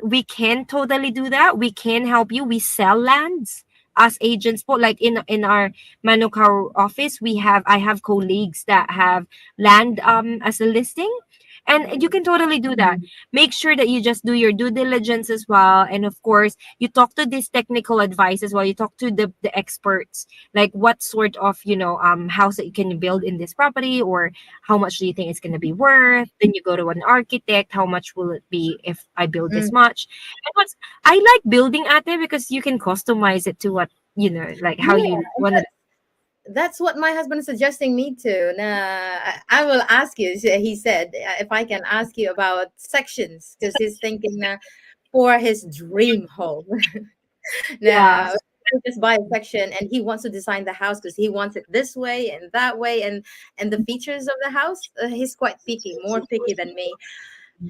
we can totally do that. We can help you. We sell lands as agents po. Like in our Manukau office, I have colleagues that have land as a listing. And you can totally do that. Make sure that you just do your due diligence as well. And of course, you talk to this technical advice as well. You talk to the experts, like what sort of, house that you can build in this property, or how much do you think it's going to be worth. Then you go to an architect, how much will it be if I build this Mm. much. And I like building ate because you can customize it to what, like how Yeah, you and want to. that's what my husband is suggesting me to. Na, I will ask you. He said, if I can ask you about sections, because he's thinking na for his dream home. Yeah. Now, just buy a section, and he wants to design the house because he wants it this way and that way, and the features of the house. He's quite picky, more picky than me.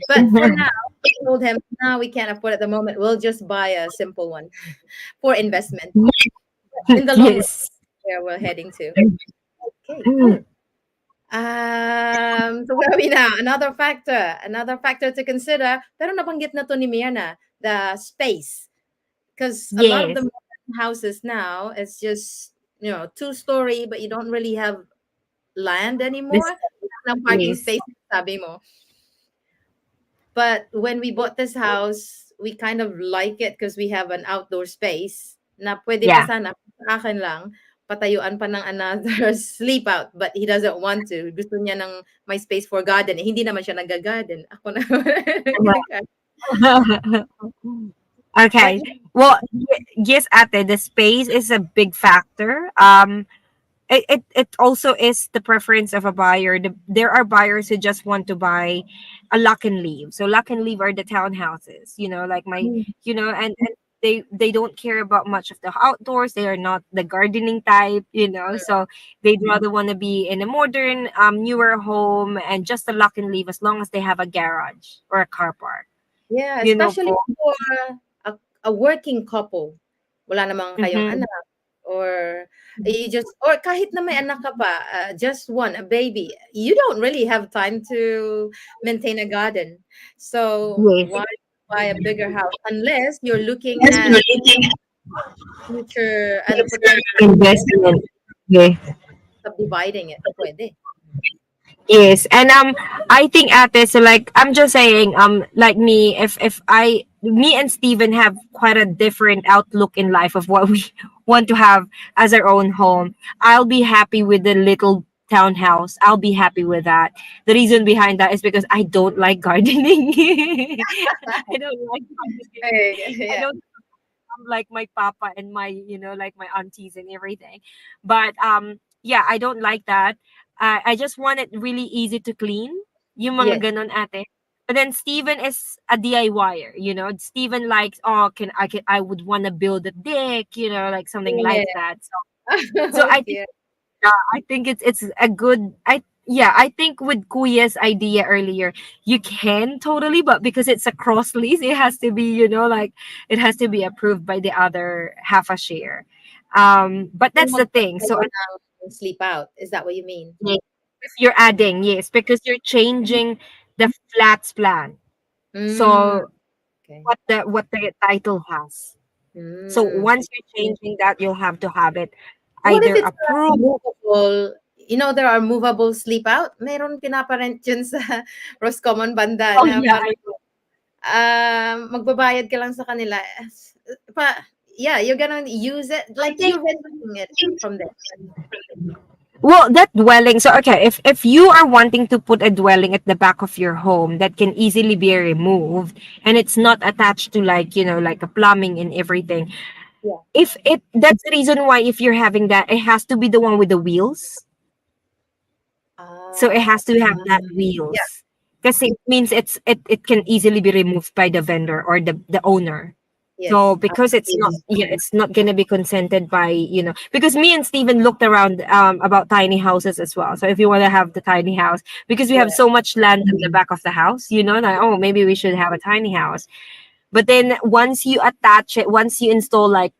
But for now, I told him, no, we can't afford at the moment. We'll just buy a simple one for investment in the long run. Yes. Where we're heading to. Okay, cool. So where are we now? Another factor to consider. Pero nabanggit na to ni Mirna, the space. Because a lot of the Yes. modern houses now is just, two-story, but you don't really have land This anymore. Ng parking yes. space, sabi mo. But when we bought this house, we kind of like it because we have an outdoor space na pwede pa Yeah. sana sa akin lang patayuan pa ng another sleep out, but he doesn't want to. Gusto niya ng may space for garden. Eh, hindi naman siya nag-garden. Ako na nag-garden. But Okay. Well, yes, ate, the space is a big factor. It also is the preference of a buyer. There are buyers who just want to buy a lock and leave. So lock and leave are the townhouses, like my, mm, and they don't care about much of the outdoors. They are not the gardening type, so they'd rather want to be in a modern, newer home and just a lock and leave as long as they have a garage or a car park, yeah, you know, especially po. for a, a working couple. Wala namang kayong Mm-hmm. anak, or you just, or kahit na may anak ka pa, just one, a baby. You don't really have time to maintain a garden. So Yes. why buy a bigger house unless you're looking Yes, at relating future, the potential investment. Yeah. subdividing it. Pwede. Yes, and I think ate, so like I'm just saying, like me, if me and Steven have quite a different outlook in life of what we want to have as our own home. I'll be happy with the little townhouse. I'll be happy with that. The reason behind that is because I don't like gardening. I don't like gardening. I Yeah. don't like my papa and my like my aunties and everything, but yeah, I don't like that. I just want it really easy to clean, yung mga Yes. ganon ate. But then Steven is a DIYer, Steven likes, oh, I would want to build a deck, like something Yeah. like that. So I Oh think dear. I think it's a good I think with Kuya's idea earlier, you can totally, but because it's a cross lease, it has to be, like it has to be approved by the other half a share. But Kung that's the thing. So magkakaroon ng sleep out, is that what you mean? yes, if you're adding, yes, because you're changing the flats plan. Mm, So okay. what the title has. So Mm. once you're changing that, you'll have to have it What if either it's a approved. movable, there are movable sleep out? Meron pinaparent yun sa Roscommon banda Oh na yeah, parang, magbabayad ka lang sa kanila. Yeah, you're gonna use it I like think you're renting it from them. well, that dwelling. So, okay, if you are wanting to put a dwelling at the back of your home that can easily be removed and it's not attached to like like a plumbing and everything. Yeah. If it That's the reason why if you're having that, it has to be the one with the wheels. So it Ah, has to have that yeah, wheels because it means it can easily be removed by the vendor or the owner. So yes. because it's not gonna be consented by because me and Steven looked around about tiny houses as well. So if you want to have the tiny house, because we have Yeah. so much land in the back of the house, like oh maybe we should have a tiny house. But then once you attach it, once you install like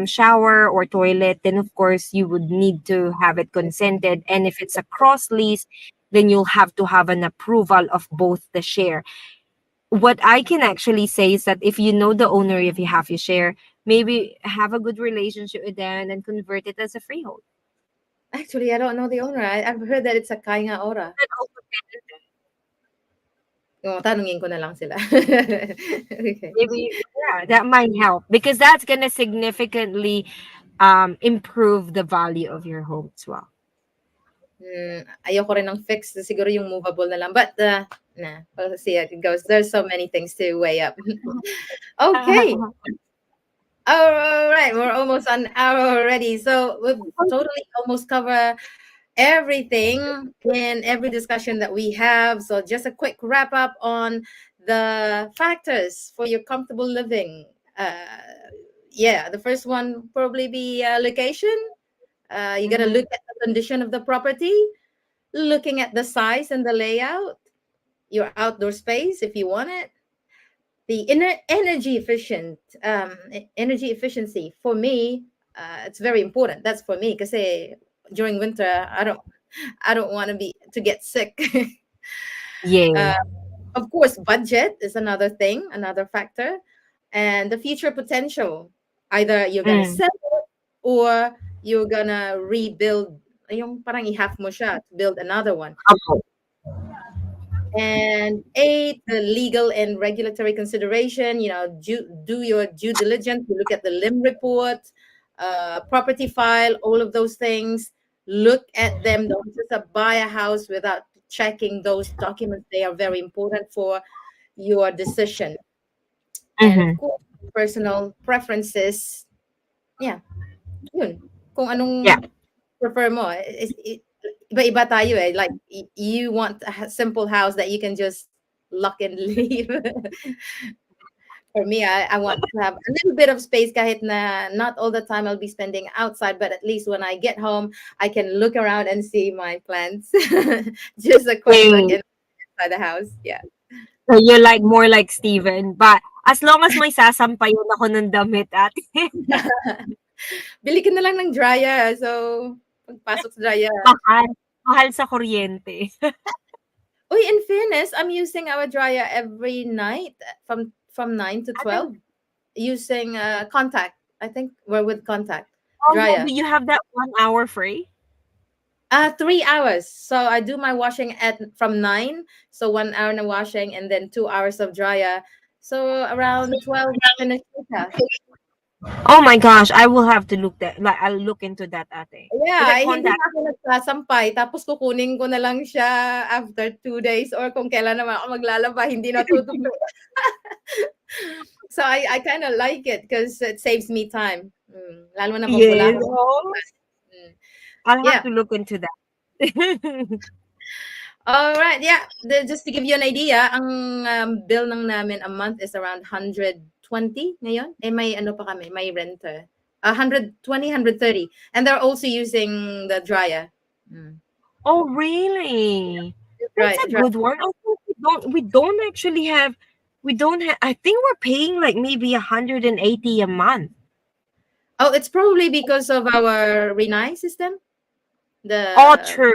shower or toilet, then of course you would need to have it consented. And if it's a cross lease, then you'll have to have an approval of both the share. What I can actually say is that if you know the owner, if you have your share, maybe have a good relationship with them and convert it as a freehold. Actually, I don't know the owner. I've heard that it's a Kainga Ora. That also can- Tanungin ko na lang sila. Okay. Maybe that might help because that's gonna significantly improve the value of your home as well. Ayoko rin ng fixed, siguro yung movable na lang. But, nah, we'll see how it goes. There's so many things to weigh up. Okay. All right, we're almost an hour already. So we've totally almost covered everything in every discussion that we have. So just a quick wrap up on the factors for your comfortable living. Yeah, the first one probably be location. You got to Mhm. look at the condition of the property, looking at the size and the layout, your outdoor space if you want it, the energy efficiency for me. It's very important. That's for me because during winter I don't want to get sick. Yeah. uh, of course, budget is another thing, another factor, and the future potential. Either you're gonna Mm. sell it or you're gonna rebuild. Yung parang i-half mo siya to build another one. Okay. And eight, the legal and regulatory consideration. Do your due diligence. You look at the limb report, property file, all of those things. Look at them. Don't just buy a house without checking those documents. They are very important for your decision. And of Mhm. course, personal preferences. Yeah, yun. Kung Yeah. anong prefer mo. Iba-iba tayo eh. Like, you want a simple house that you can just lock and leave. For me, I want to have a little bit of space kahit na not all the time I'll be spending outside, but at least when I get home, I can look around and see my plants. Just a quick look Wait. inside the house. Yeah. So you're like more like Steven. But as long as may sasampayan ako ng damit at Bili ka na lang ng dryer. So, pagpasok sa dryer. mahal. Mahal sa kuryente. Uy, in fairness, I'm using our dryer every night from 9 to Ano? 12 using contact. I think we're with contact Oh, yeah. dryer. Do you have that 1 hour free? 3 hours. So I do my washing at from 9. So 1 hour na washing and then 2 hours of dryer. So around 12 finish siya. Oh my gosh, I will have to I'll look into that ate. Yeah, Because I ay hindi contact na ako nagsasampay tapos kukunin ko na lang siya after 2 days or kung kailan naman ako maglalaba, hindi natutupi. So I kind of like it because it saves me time. Lalo na pag wala yes. akong Oh, mm. I'll have Yeah. to look into that. All right. Yeah. Just to give you an idea, ang bill ng namin a month is around 120 ngayon. May ano pa kami, may renter. 120, 130, and they're also using the dryer. Mm. Oh, really? That's Dry, a dry. good one. I think we don't actually have we don't have I think we're paying like maybe 180 a month. Oh, it's probably because of our Renai system. Oh, The true.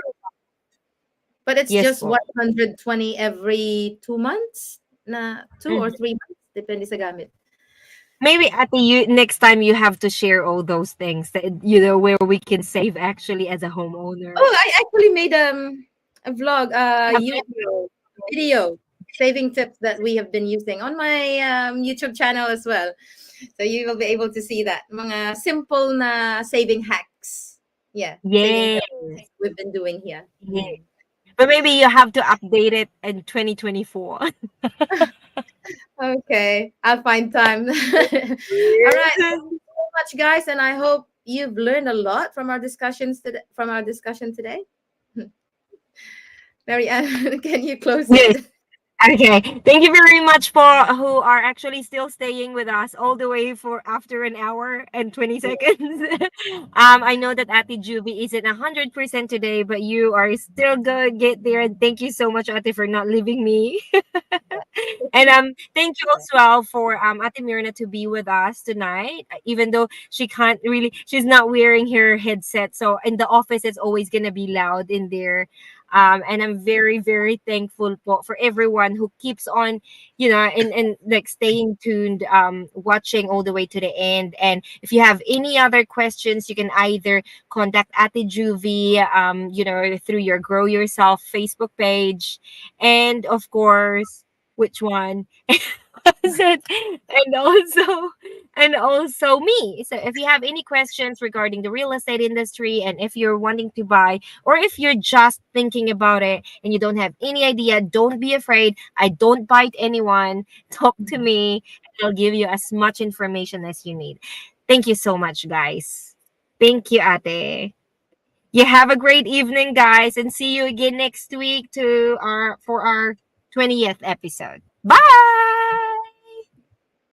But it's Yes, just po. 120 every 2 months, na 2 or 3 months, depende sa gamit. Maybe at the next time you have to share all those things that you know where we can save actually as a homeowner. Oh, I actually made a vlog, A video. video saving tips that we have been using on my YouTube channel as well. So you will be able to see that mga simple na saving hacks. Yeah, saving Yeah. tips we've been doing here. Yeah. But maybe you have to update it in 2024. Okay, I'll find time. All right, thank you so much, guys, and I hope you've learned a lot from our discussions today. From our discussion today, Mary Ann, can you close Yes. it? Okay. Thank you very much for who are actually still staying with us all the way for after an hour and 20 seconds. I know that Ate Juby isn't 100% today, but you are still good. Get there. And thank you so much, Ate, for not leaving me. And thank you as well for Ate Mirna to be with us tonight. Even though she's not wearing her headset. So in the office it's always gonna be loud in there. And I'm very, very thankful for everyone who keeps on, and like staying tuned, watching all the way to the end. And if you have any other questions, you can either contact Ate Juvie, through your Grow Yourself Facebook page. And of course, which one? and also me. So if you have any questions regarding the real estate industry, and if you're wanting to buy, or if you're just thinking about it and you don't have any idea, don't be afraid. I don't bite anyone. Talk to me, and I'll give you as much information as you need. Thank you so much, guys. Thank you, Ate. You have a great evening, guys, and see you again next week for our 20th episode. Bye.